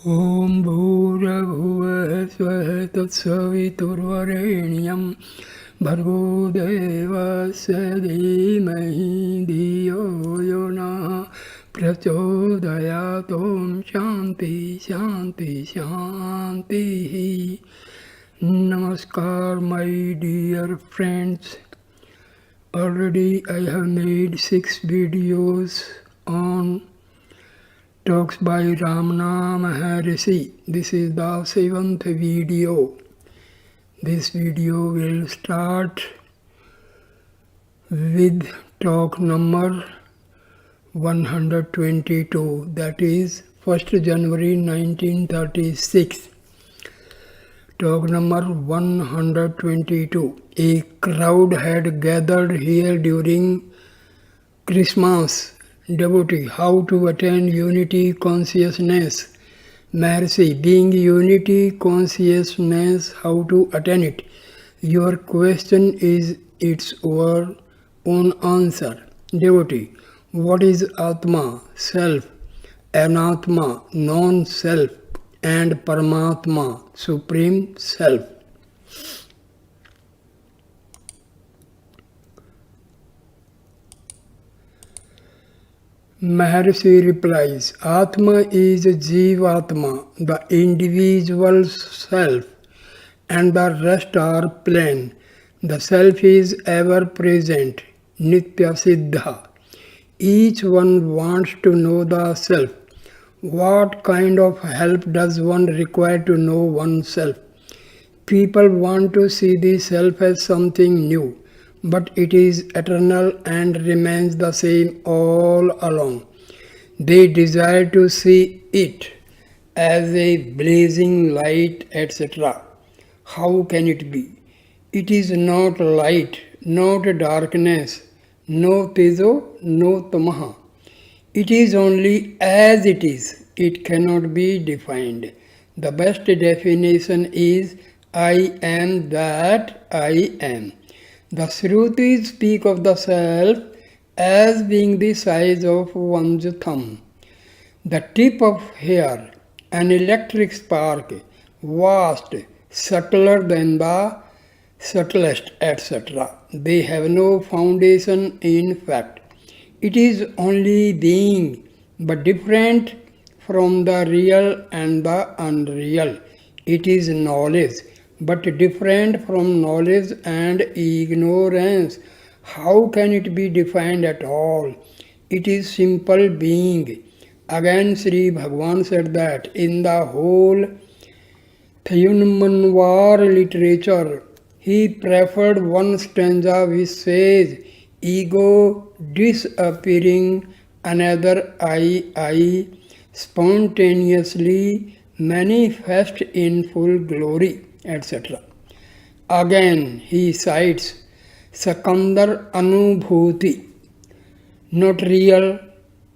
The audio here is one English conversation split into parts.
ॐ भूर्भुवः स्वः तत्सवितुर्वरेण्यं भर्गो देवस्य धीमहि धियो यो नः प्रचोदयात्। ॐ शान्ति शान्ति शान्तिः. Namaskar, my dear friends. Already I have made 6 videos on talks by Ramana Maharhshi. This is the 7th video. This video will start with talk number 122, that is 1st January 1936. Talk number 122. A crowd had gathered here during Christmas. Devotee, how to attain unity consciousness? Maharshi, being unity consciousness, how to attain it? Your question is its own answer. Devotee, what is Atma, self, Anatma, non-self, and Paramatma, supreme self? Maharshi replies, Atma is Jivatma, the individual self, and the rest are plain. The self is ever present, Nitya Siddha. Each one wants to know the self. What kind of help does one require to know oneself? People want to see the self as something new, but it is eternal and remains the same all along. They desire to see it as a blazing light, etc. How can it be? It is not light, not darkness, no tejo, no tamaha. It is only as it is. It cannot be defined. The best definition is I am that I am. The Shrutis speak of the self as being the size of one's thumb, the tip of hair, an electric spark, vast, subtler than the subtlest, etc. They have no foundation in fact. It is only being, but different from the real and the unreal. It is knowledge, but different from knowledge and ignorance. How can it be defined at all? It is simple being. Again, Sri Bhagavan said that in the whole Thayunmanvar literature, he preferred one stanza which says, ego disappearing, another I, spontaneously manifest in full glory, etc. Again, he cites Sakandar Anubhuti, not real,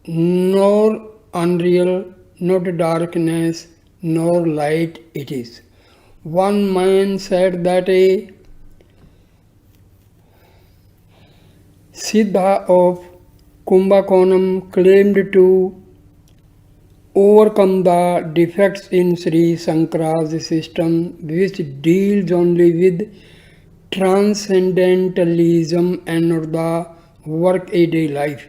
nor unreal, not darkness, nor light it is. One man said that a Siddha of Kumbakonam claimed to overcome the defects in Sri Sankara's system, which deals only with transcendentalism and not the work-a-day life.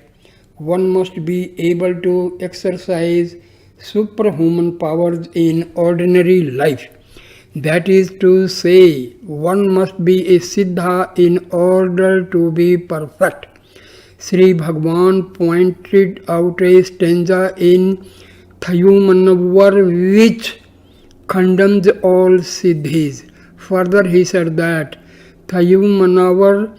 One must be able to exercise superhuman powers in ordinary life. That is to say, one must be a Siddha in order to be perfect. Sri Bhagavan pointed out a stanza in Thayumanavar which condemns all Siddhis. Further, he said that Thayumanavar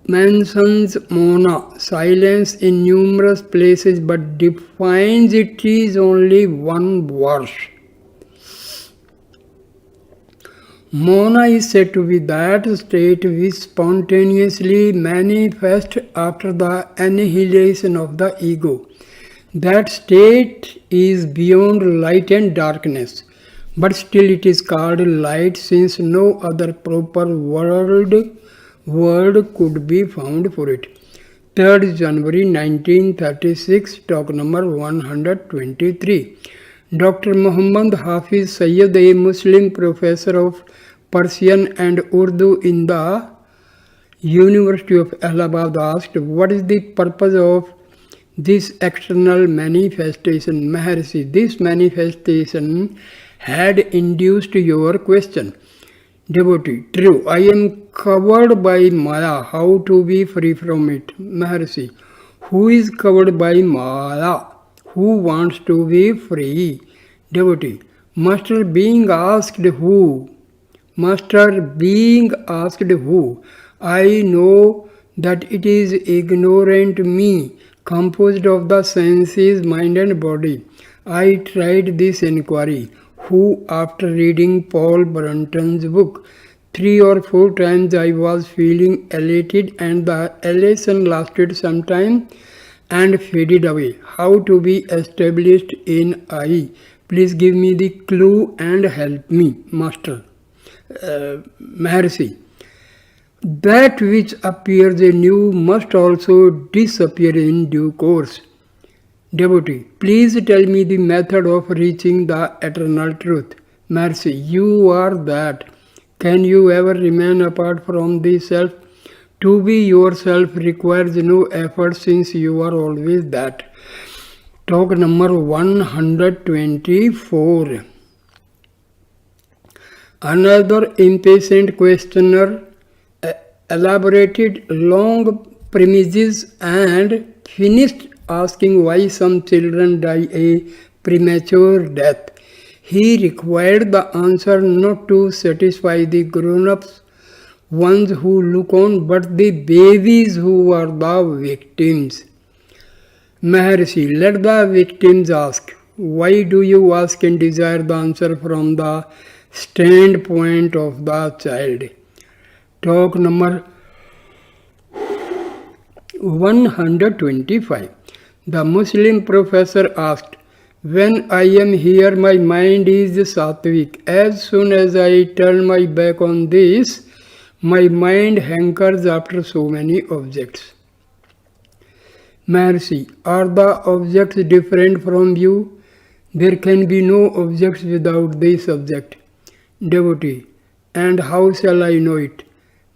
mentions Mona, silence, in numerous places but defines it is only one verse. Mona is said to be that state which spontaneously manifests after the annihilation of the ego. That state is beyond light and darkness, but still it is called light since no other proper word could be found for it. 3rd January 1936, talk number 123. Dr. Muhammad Hafiz Sayyid, a Muslim professor of Persian and Urdu in the University of Allahabad, asked, "What is the purpose of this external manifestation?" Maharshi, this manifestation had induced your question. Devotee, true, I am covered by Maya. How to be free from it? Maharshi, who is covered by Maya? Who wants to be free? Devotee, Master being asked who? Master being asked who? I know that it is ignorant me, composed of the senses, mind and body. I tried this inquiry. Who, after reading Paul Brunton's book 3 or 4 times, I was feeling elated and the elation lasted some time and faded away. How to be established in I? Please give me the clue and help me, Master. Maharshi, that which appears anew must also disappear in due course. Devotee, please tell me the method of reaching the eternal truth. Maharshi, you are that. Can you ever remain apart from the self? To be yourself requires no effort since you are always that. Talk number 124. Another impatient questioner elaborated long premises and finished asking why some children die a premature death. He required the answer not to satisfy the grown-ups, ones who look on, but the babies who are the victims. Maharshi, let the victims ask. Why do you ask and desire the answer from the standpoint of the child? Talk number 125. The Muslim professor asked, when I am here, my mind is sattvic. As soon as I turn my back on this, my mind hankers after so many objects. Maharshi, are the objects different from you? There can be no objects without the subject. Devotee, and how shall I know it?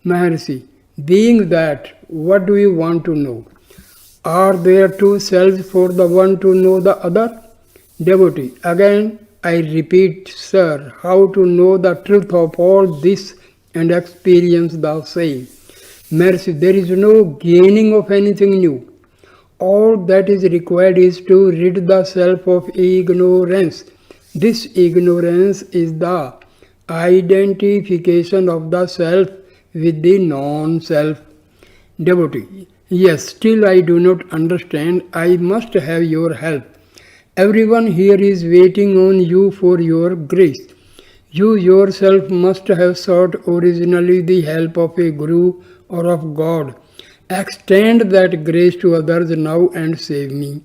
Maharshi, being that, what do you want to know? Are there two selves for the one to know the other? Devotee, again I repeat, sir, how to know the truth of all this and experience the same? Maharshi, there is no gaining of anything new. All that is required is to rid the self of ignorance. This ignorance is the identification of the self with the non-self. Devotee, yes, still I do not understand. I must have your help. Everyone here is waiting on you for your grace. You yourself must have sought originally the help of a Guru or of God. Extend that grace to others now and save me.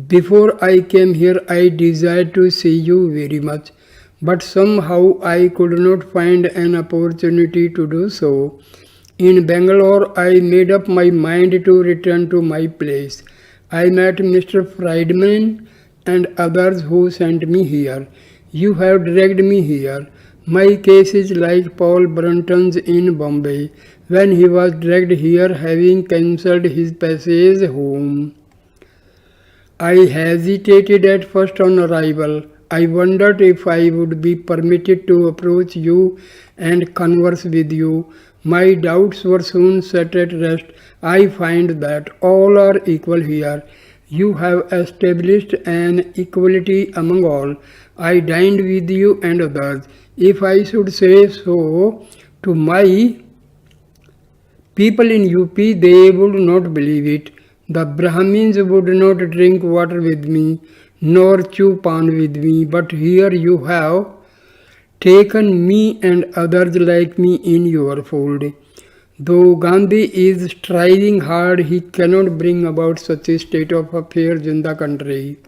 Before I came here, I desired to see you very much, but somehow I could not find an opportunity to do so. In Bangalore, I made up my mind to return to my place. I met Mr. Friedman and others who sent me here. You have dragged me here. My case is like Paul Brunton's in Bombay, when he was dragged here having cancelled his passage home. I hesitated at first on arrival. I wondered if I would be permitted to approach you and converse with you. My doubts were soon set at rest. I find that all are equal here. You have established an equality among all. I dined with you and others. If I should say so to my people in UP, they would not believe it. The Brahmins would not drink water with me, nor chew pan with me, but here you have taken me and others like me in your fold. Though Gandhi is striving hard, he cannot bring about such a state of affairs in the country.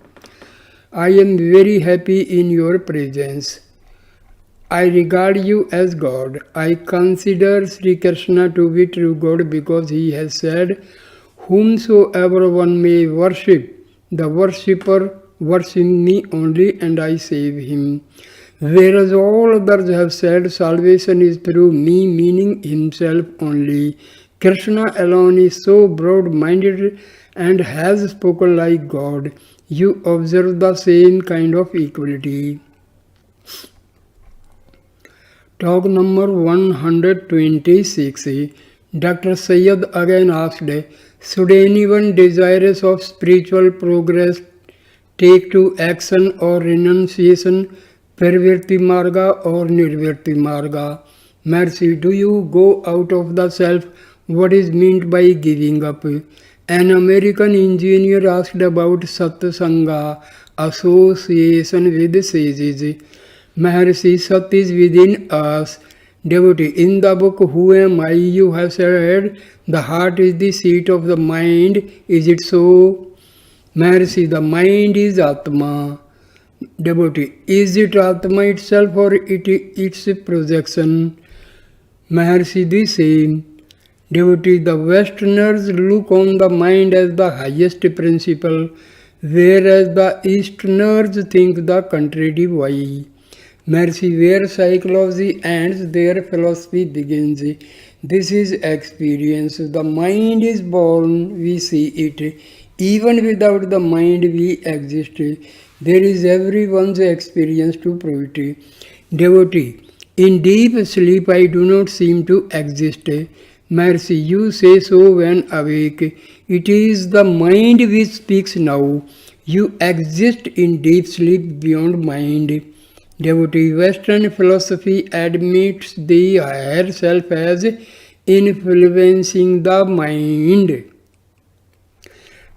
I am very happy in your presence. I regard you as God. I consider Sri Krishna to be true God because he has said, whomsoever one may worship, the worshipper worship me only and I save him. Whereas all others have said salvation is through me, meaning himself only. Krishna alone is so broad-minded and has spoken like God. You observe the same kind of equality. Talk number 126. Dr. Syed again asked, should anyone desirous of spiritual progress take to action or renunciation, Parvirti Marga or Nirvirti Marga? Maharshi, do you go out of the self? What is meant by giving up? An American engineer asked about Satsanga, association with sages. Maharshi, Sat is within us. Devotee, in the book Who Am I, you have said the heart is the seat of the mind. Is it so? Maharshi, the mind is Atma. Devotee, is it Atma itself or its projection? Maharshi, the same. Devotee, the Westerners look on the mind as the highest principle, whereas the Easterners think the contrary. Why? Maharshi, where psychology ends, there philosophy begins. This is experience. The mind is born, we see it. Even without the mind, we exist. There is everyone's experience to prove it. Devotee, in deep sleep I do not seem to exist. Maharshi, you say so when awake. It is the mind which speaks now. You exist in deep sleep beyond mind. Devotee, Western philosophy admits the higher self as influencing the mind.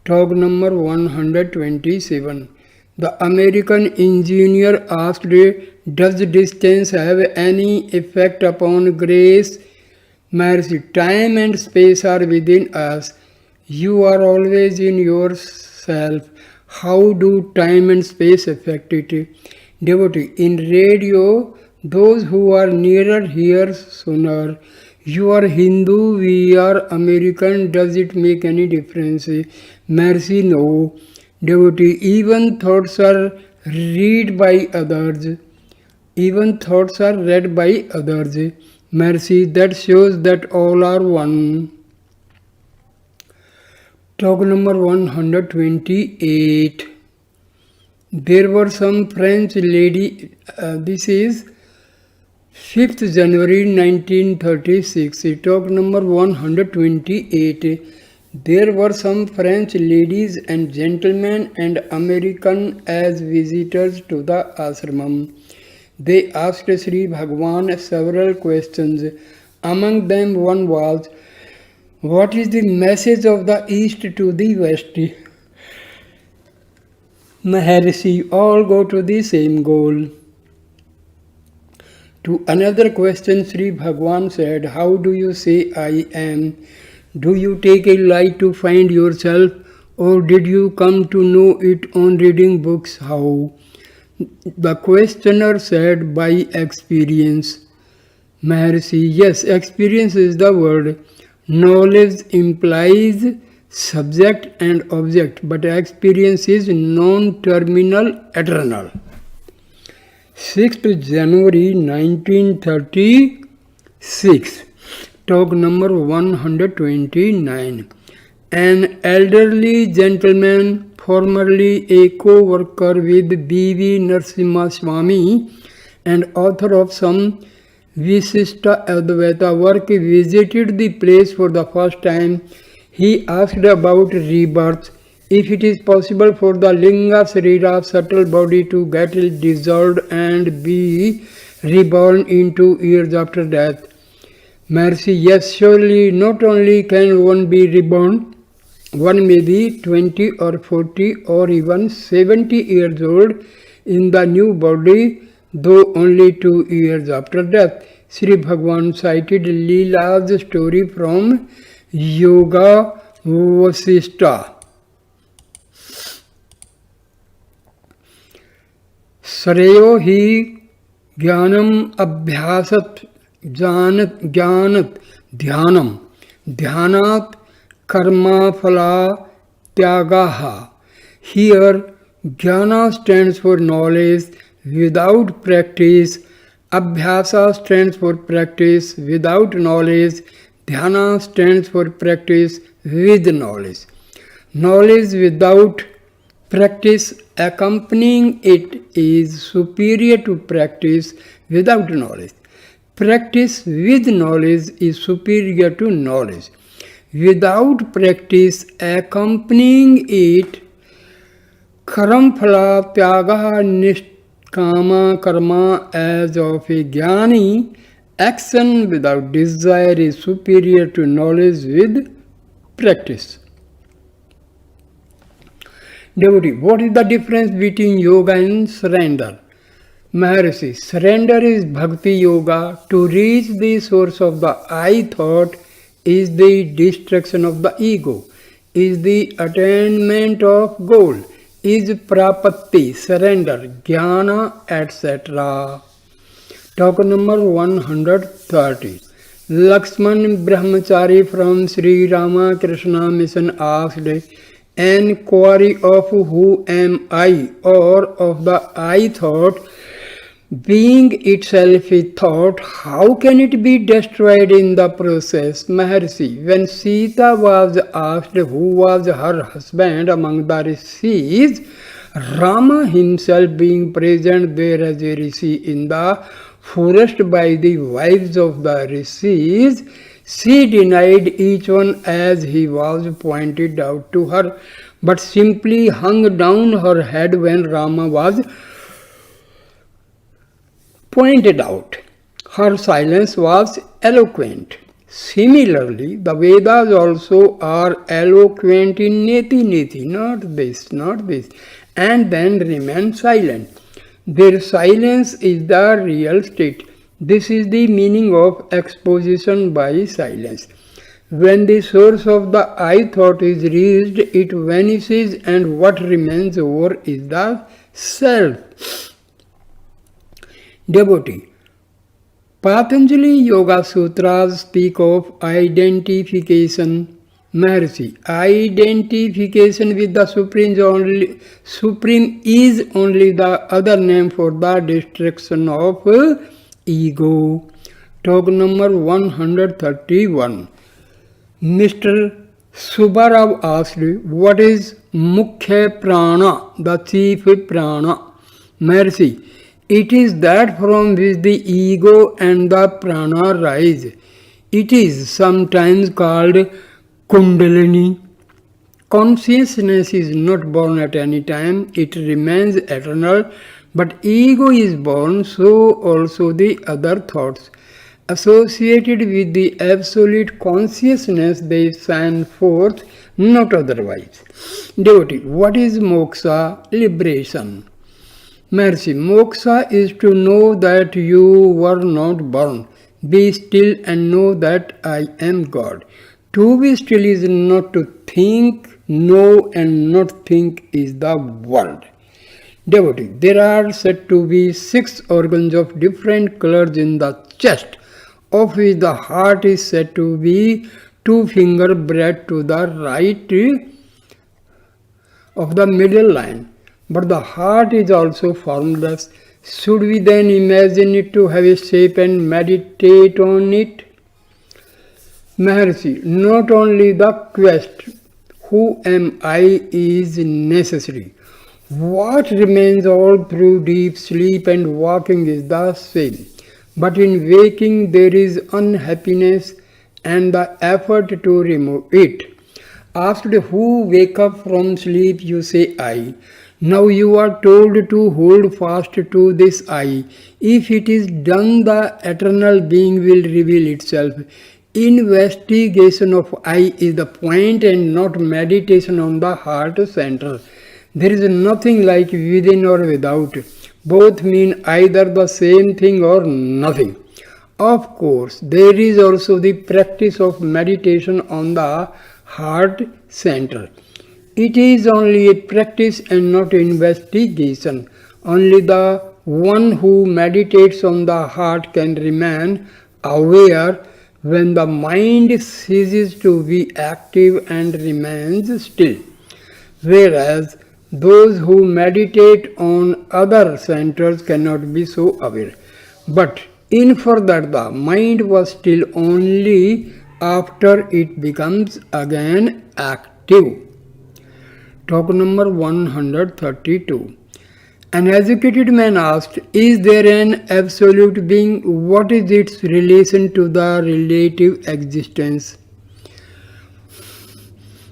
Talk number 127. The American engineer asked, does distance have any effect upon grace? Maharshi, time and space are within us. You are always in yourself. How do time and space affect it? Devotee, in radio, those who are nearer hear sooner. You are Hindu, we are American, does it make any difference? Maharshi, no. Devotee, even thoughts are read by others. Even thoughts are read by others. Maharshi, that shows that all are one. Talk number 128. There were some French lady, this is 5th January 1936, talk number 128. There were some French ladies and gentlemen and American as visitors to the ashramam. They asked Sri Bhagwan several questions. Among them one was, what is the message of the East to the West? Maharshi, all go to the same goal. To another question, Sri Bhagwan said, how do you say I am? Do you take a lie to find yourself, or did you come to know it on reading books? How? The questioner said, by experience. Maharshi, yes, experience is the word. Knowledge implies subject and object, but experience is non-terminal, eternal. 6th January 1936, talk number 129. An elderly gentleman, formerly a co-worker with B.V. Narasimha Swami and author of some Visishta Advaita work, visited the place for the first time. He asked about rebirth, if it is possible for the linga sarira, subtle body, to get dissolved and be reborn into years after death. Maharshi, yes, surely not only can one be reborn, one may be 20 or 40 or even 70 years old in the new body, though only 2 years after death. Sri Bhagwan cited Leela's story from Yoga Vasishta. Sarayo hi jnanam abhyasat jnanat dhyanam dhyanat karma phala tyagaha. Here Jnana stands for knowledge without practice. Abhyasa stands for practice without knowledge. Dhyana stands for practice with knowledge. Knowledge without practice accompanying it is superior to practice without knowledge. Practice with knowledge is superior to knowledge. Without practice accompanying it, Karam-phala tyaga nishkama karma, as of a jnani, action without desire is superior to knowledge with practice. Devotee, what is the difference between yoga and surrender? Maharshi, surrender is bhakti yoga. To reach the source of the I thought is the destruction of the ego, is the attainment of goal, is prapatti, surrender, jnana, etc. Talk number 130. Lakshman Brahmachari from Sri Ramakrishna Mission asked, an query of who am I, or of the I thought, being itself a thought, how can it be destroyed in the process? Maharshi, when Sita was asked who was her husband among the rishis, Rama himself being present there as a rishi in the forest by the wives of the rishis, she denied each one as he was pointed out to her, but simply hung down her head when Rama was pointed out. Her silence was eloquent. Similarly, the Vedas also are eloquent in neti neti, not this, and then remain silent. Their silence is the real state. This is the meaning of exposition by silence. When the source of the I thought is reached, it vanishes, and what remains over is the self. Devotee, Patanjali Yoga Sutras speak of identification. Maharshi, identification with the Supreme is only the other name for the destruction of ego. Talk number 131. Mr. Subbarao asked, what is Mukhya Prana, the chief prana? Maharshi, it is that from which the ego and the prana rise. It is sometimes called Kundalini. Consciousness is not born at any time, it remains eternal, but ego is born, so also the other thoughts. Associated with the absolute consciousness, they shine forth, not otherwise. Devotee, what is moksha? Liberation. Maharshi, moksha is to know that you were not born. Be still and know that I am God. To be still is not to think, know and not think is the world. Devotee, there are said to be 6 organs of different colors in the chest, of which the heart is said to be 2 finger breadth to the right of the middle line. But the heart is also formless. Should we then imagine it to have a shape and meditate on it? Maharshi, not only the quest, who am I, is necessary. What remains all through deep sleep and walking is the same. But in waking there is unhappiness and the effort to remove it. After who wake up from sleep, you say I. Now you are told to hold fast to this I. If it is done, the eternal being will reveal itself. Investigation of I is the point and not meditation on the heart center. There is nothing like within or without. Both mean either the same thing or nothing. Of course, there is also the practice of meditation on the heart center. It is only a practice and not investigation. Only the one who meditates on the heart can remain aware when the mind ceases to be active and remains still. Whereas Those who meditate on other centers cannot be so aware. But infer that the mind was still only after it becomes again active. Talk number 132. An educated man asked, is there an absolute being? What is its relation to the relative existence?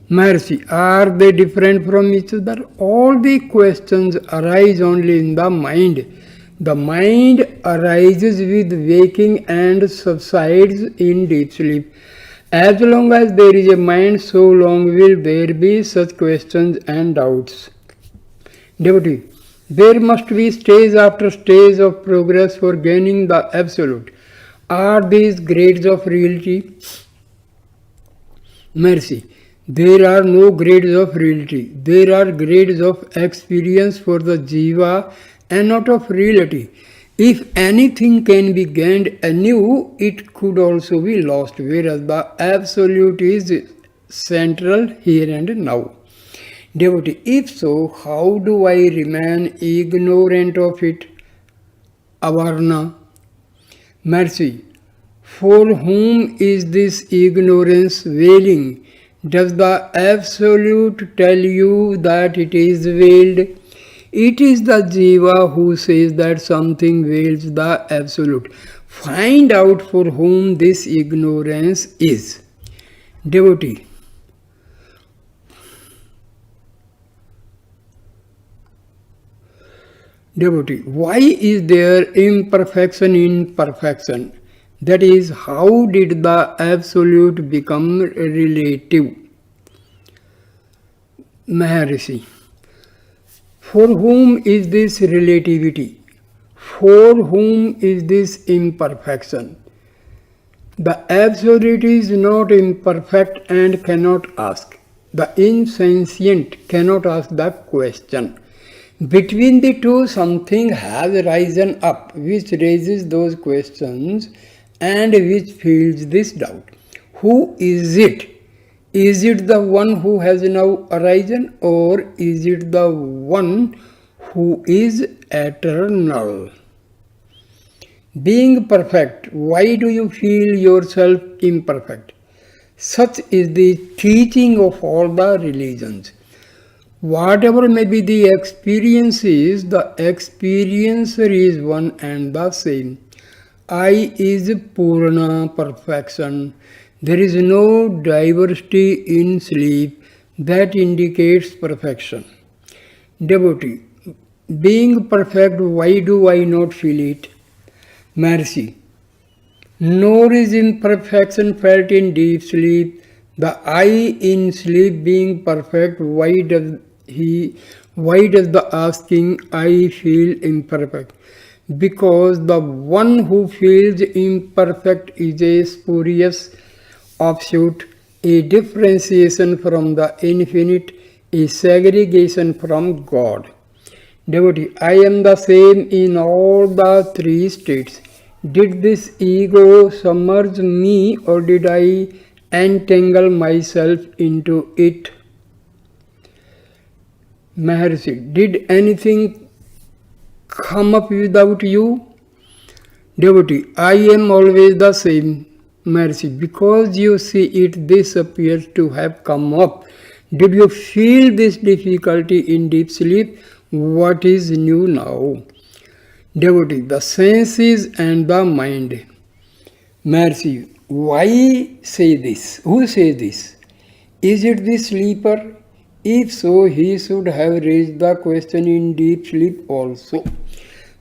Maharshi, are they different from each other? All the questions arise only in the mind. The mind arises with waking and subsides in deep sleep. As long as there is a mind, so long will there be such questions and doubts. Devotee, there must be stage after stage of progress for gaining the absolute. Are these grades of reality? Mercy. There are no grades of reality. There are grades of experience for the jiva and not of reality. If anything can be gained anew, it could also be lost, whereas the absolute is central here and now. Devotee, if so, how do I remain ignorant of it? Avarna. Mercy. For whom is this ignorance veiling? Does the Absolute tell you that it is veiled? It is the Jiva who says that something veils the Absolute. Find out for whom this ignorance is. Devotee. Devotee, why is there imperfection in perfection? That is, how did the Absolute become relative? Maharshi, for whom is this relativity? For whom is this imperfection? The Absolute is not imperfect and cannot ask. The insentient cannot ask the question. Between the two, something has risen up which raises those questions and which fills this doubt. Who is it? Is it the one who has now arisen, or is it the one who is eternal? Being perfect, why do you feel yourself imperfect? Such is the teaching of all the religions. Whatever may be the experiences, the experiencer is one and the same. I is Purna, perfection. There is no diversity in sleep that indicates perfection. Devotee, being perfect, why do I not feel it? Mercy. Nor is imperfection felt in deep sleep. The I in sleep being perfect, why does the asking I feel imperfect? Because the one who feels imperfect is a spurious offshoot, a differentiation from the infinite, a segregation from God. Devotee, I am the same in all the three states. Did this ego submerge me, or did I entangle myself into it? Maharshi, did anything come up without you? Devotee, I am always the same. Maharshi, because you see it, this appears to have come up. Did you feel this difficulty in deep sleep? What is new now? Devotee, the senses and the mind. Maharshi, why say this? Who says this? Is it the sleeper? If so, he should have raised the question in deep sleep also.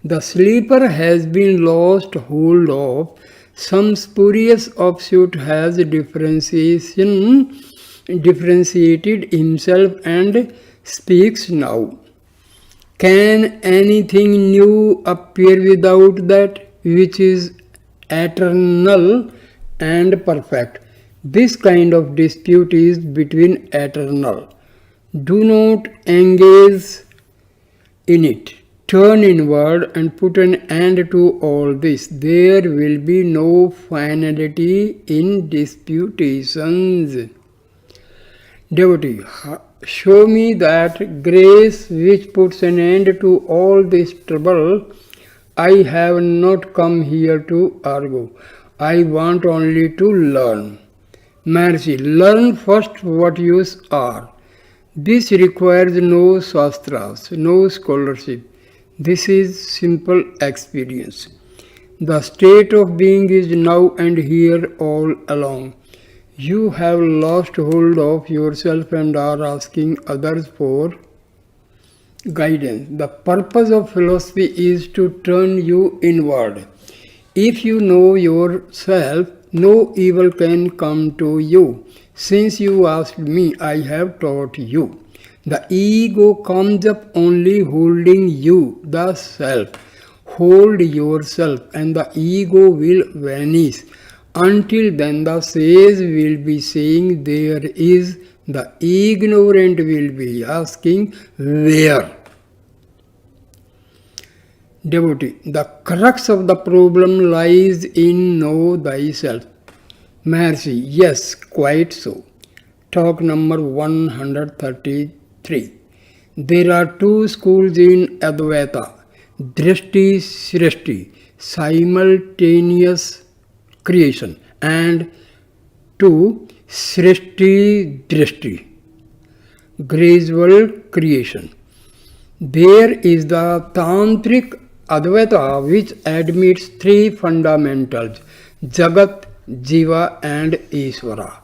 The sleeper has been lost hold of. Some spurious offshoot has differentiated himself and speaks now. Can anything new appear without that which is eternal and perfect? This kind of dispute is between eternal. Do not engage in it. Turn inward and put an end to all this. There will be no finality in disputations. Devotee, show me that grace which puts an end to all this trouble. I have not come here to argue. I want only to learn. Maharshi, learn first what you are. This requires no shastras, no scholarship. This is simple experience. The state of being is now and here all along. You have lost hold of yourself and are asking others for guidance. The purpose of philosophy is to turn you inward. If you know yourself, no evil can come to you. Since you asked me, I have taught you. The ego comes up only holding you, the self. Hold yourself and the ego will vanish. Until then the sage will be saying there is, the ignorant will be asking where. Devotee, the crux of the problem lies in know thyself. Maharshi, yes, quite so. Talk number 133. There are two schools in Advaita, Drishti Srishti, simultaneous creation, and two, Srishti Drishti, gradual creation. There is the Tantric Advaita which admits three fundamentals, Jagat, Jiva and Ishvara,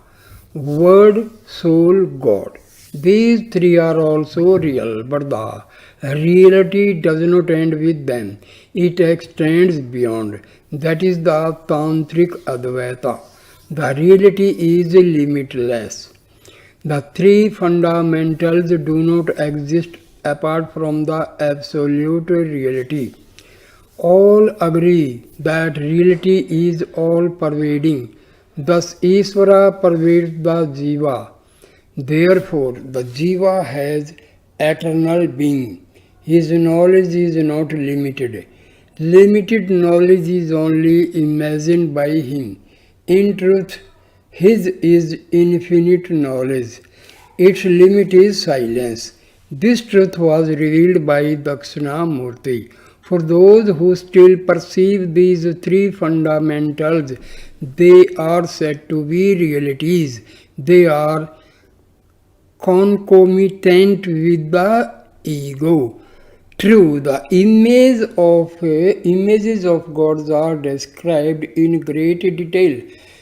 Word, Soul, God. These three are also real, but the reality does not end with them. It extends beyond. That is the Tantric Advaita. The reality is limitless. The three fundamentals do not exist apart from the absolute reality. All agree that reality is all-pervading. Thus, Ishvara pervades the Jiva. Therefore, the Jiva has eternal being. His knowledge is not limited. Limited knowledge is only imagined by him. In truth, his is infinite knowledge. Its limit is silence. This truth was revealed by Dakshinamurti. For those who still perceive these three fundamentals, they are said to be realities. They are concomitant with the ego. True, the images of gods are described in great detail.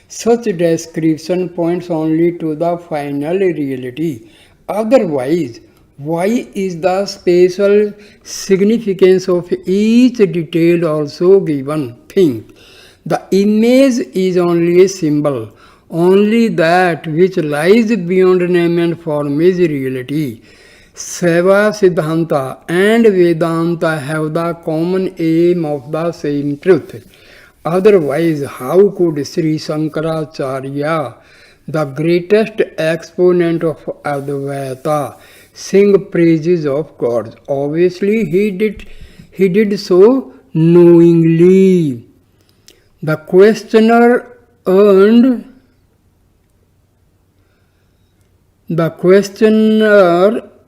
Such description points only to the final reality. Otherwise, why is the spatial significance of each detail also given? Think. The image is only a symbol. Only that which lies beyond name and form is reality. Seva Siddhanta and Vedanta have the common aim of the same truth. Otherwise, how could Sri Shankaracharya, the greatest exponent of Advaita, sing praises of gods? Obviously, he did so knowingly. The questioner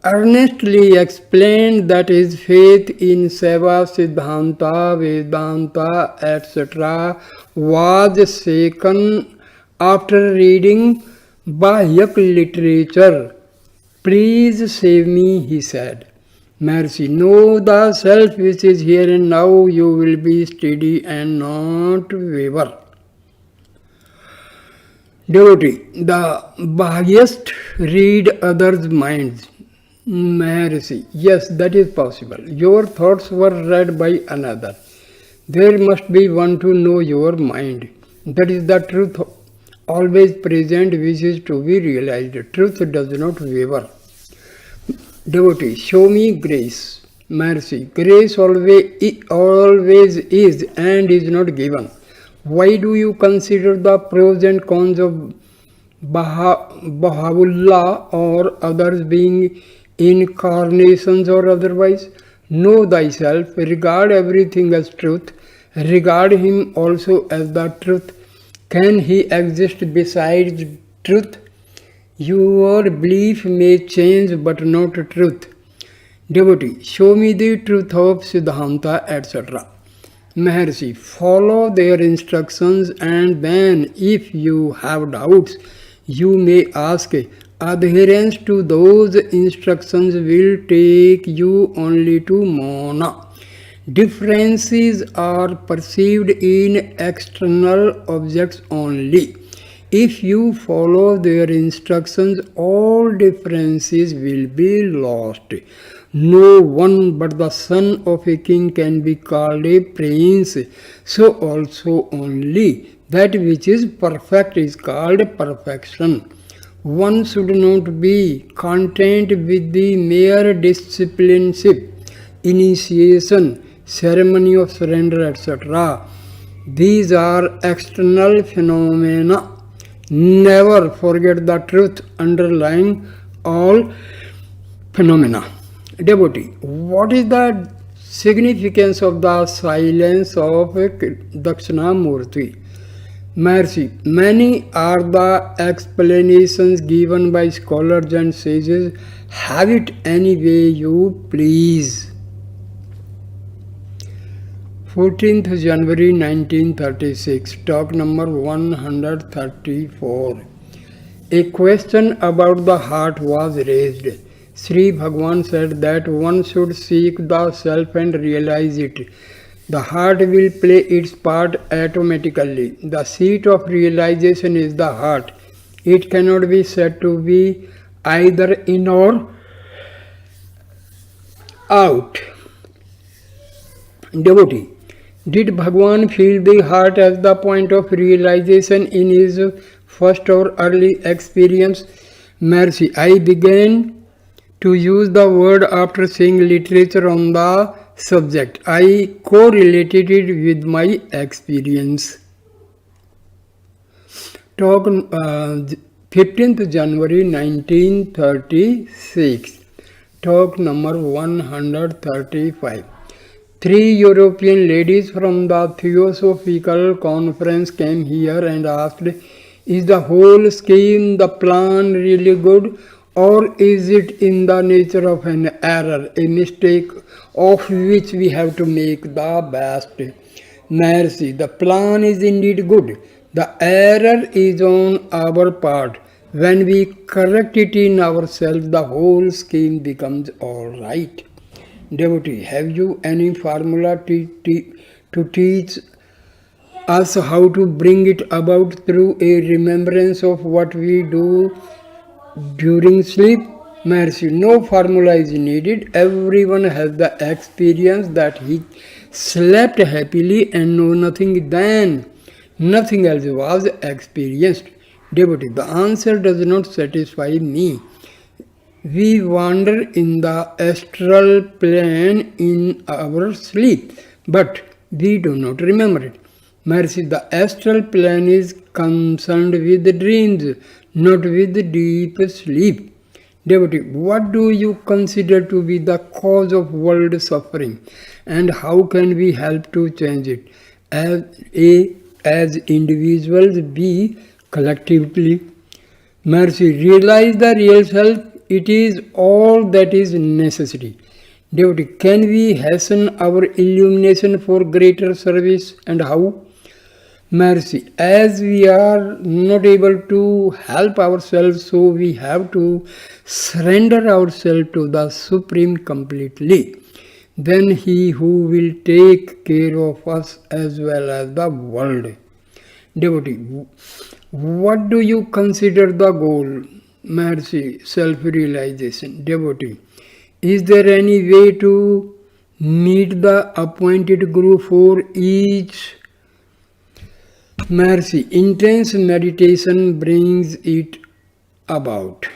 earnestly explained that his faith in Seva, Siddhanta, Vedanta, etc. was shaken after reading Bahyak literature. Please save me, he said. Maharshi, know the self which is here and now, you will be steady and not waver. Devotee, the Bhagyast read others' minds. Maharshi, yes, that is possible. Your thoughts were read by another. There must be one to know your mind. That is the truth always present which is to be realized. Truth does not waver. Devotee, show me grace. Maharshi, grace always is and is not given. Why do you consider the pros and cons of Baha'u'llah or others being incarnations or otherwise? Know thyself, regard everything as truth, regard him also as the truth. Can he exist besides truth? Your belief may change but not truth. Devotee, show me the truth of Siddhanta, etc. Maharshi, follow their instructions, and then, if you have doubts, you may ask. Adherence to those instructions will take you only to Mona. Differences are perceived in external objects only. If you follow their instructions, all differences will be lost. No one but the son of a king can be called a prince. So also only that which is perfect is called perfection. One should not be content with the mere discipleship, initiation, ceremony of surrender, etc. These are external phenomena. Never forget the truth underlying all phenomena. Devotee, what is the significance of the silence of Dakshinamurti? Maharshi, many are the explanations given by scholars and sages. Have it any way you please. 14th January 1936, talk number 134. A question about the heart was raised. Sri Bhagwan said that one should seek the self and realize it. The heart will play its part automatically. The seat of realization is the heart. It cannot be said to be either in or out. Devotee, did Bhagwan feel the heart as the point of realization in his first or early experience? Maharshi, I began to use the word after seeing literature on the subject. I correlated it with my experience. Talk 15th January 1936. Talk number 135. Three European ladies from the Theosophical Conference came here and asked, is the whole scheme, the plan really good, or is it in the nature of an error, a mistake of which we have to make the best? Maharshi, the plan is indeed good. The error is on our part. When we correct it in ourselves, the whole scheme becomes all right. Devotee, have you any formula to teach us how to bring it about through a remembrance of what we do during sleep? Maharshi, no formula is needed. Everyone has the experience that he slept happily and know nothing then. Nothing else was experienced. Devotee, the answer does not satisfy me. We wander in the astral plane in our sleep, but we do not remember it. Maharshi, the astral plane is concerned with dreams, not with deep sleep. Devotee, what do you consider to be the cause of world suffering, and how can we help to change it? As individuals, B, collectively. Maharshi, realize the real self. It is all that is necessary. Devotee, can we hasten our illumination for greater service, and how? Maharshi, as we are not able to help ourselves, so we have to surrender ourselves to the Supreme completely. Then He who will take care of us as well as the world. Devotee, what do you consider the goal? Maharshi, self-realization. Devotee, is there any way to meet the appointed guru for each? Maharshi, intense meditation brings it about.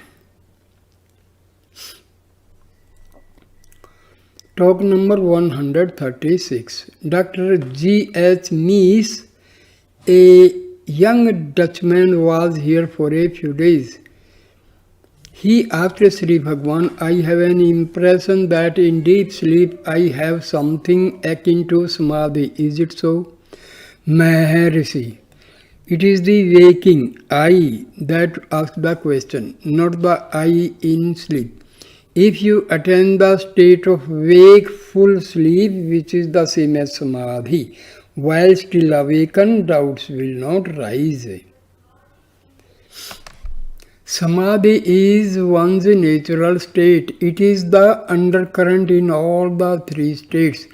Talk number 136. Dr. G.H. Mies, a young Dutchman, was here for a few days. He asked Sri Bhagwan, I have an impression that in deep sleep I have something akin to samadhi. Is it so? Maharshi, It is the waking I that asks the question, not the I in sleep. If you attain the state of wakeful sleep, which is the same as samadhi, while still awakened, doubts will not rise. Samadhi is one's natural state. It is the undercurrent in all the three states.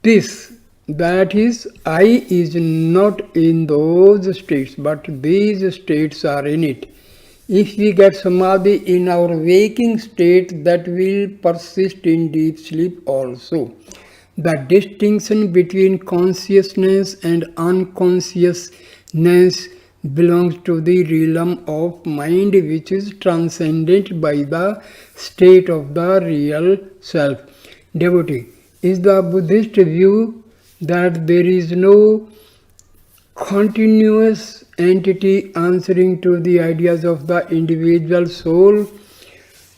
This, that is, I is not in those states, but these states are in it. If we get samadhi in our waking state, that will persist in deep sleep also. The distinction between consciousness and unconsciousness belongs to the realm of mind, which is transcended by the state of the real self. Devotee, is the Buddhist view that there is no continuous entity answering to the ideas of the individual soul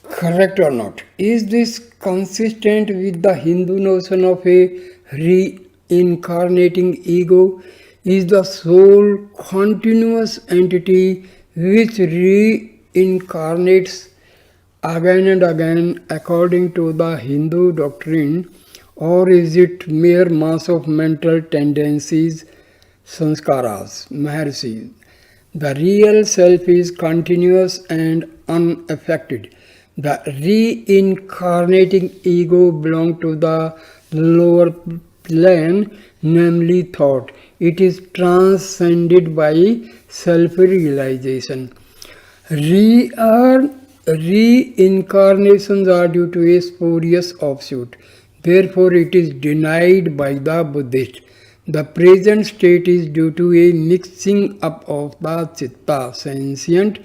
correct or not? Is this consistent with the Hindu notion of a reincarnating ego? Is the soul continuous entity which reincarnates again and again according to the Hindu doctrine, or is it mere mass of mental tendencies, sanskaras, Maharshi? The real self is continuous and unaffected. The reincarnating ego belongs to the lower plane, namely thought. It is transcended by self-realization. Reincarnations are due to a spurious offshoot. Therefore, it is denied by the Buddhist. The present state is due to a mixing up of the chitta, sentient,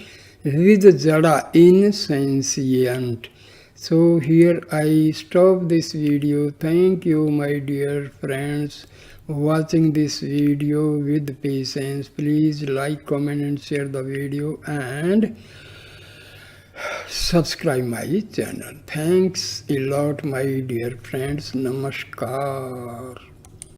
with jada, insentient. So here I stop this video. Thank you, my dear friends, watching this video with patience. Please like, comment and share the video and subscribe my channel. Thanks a lot, my dear friends. Namaskar.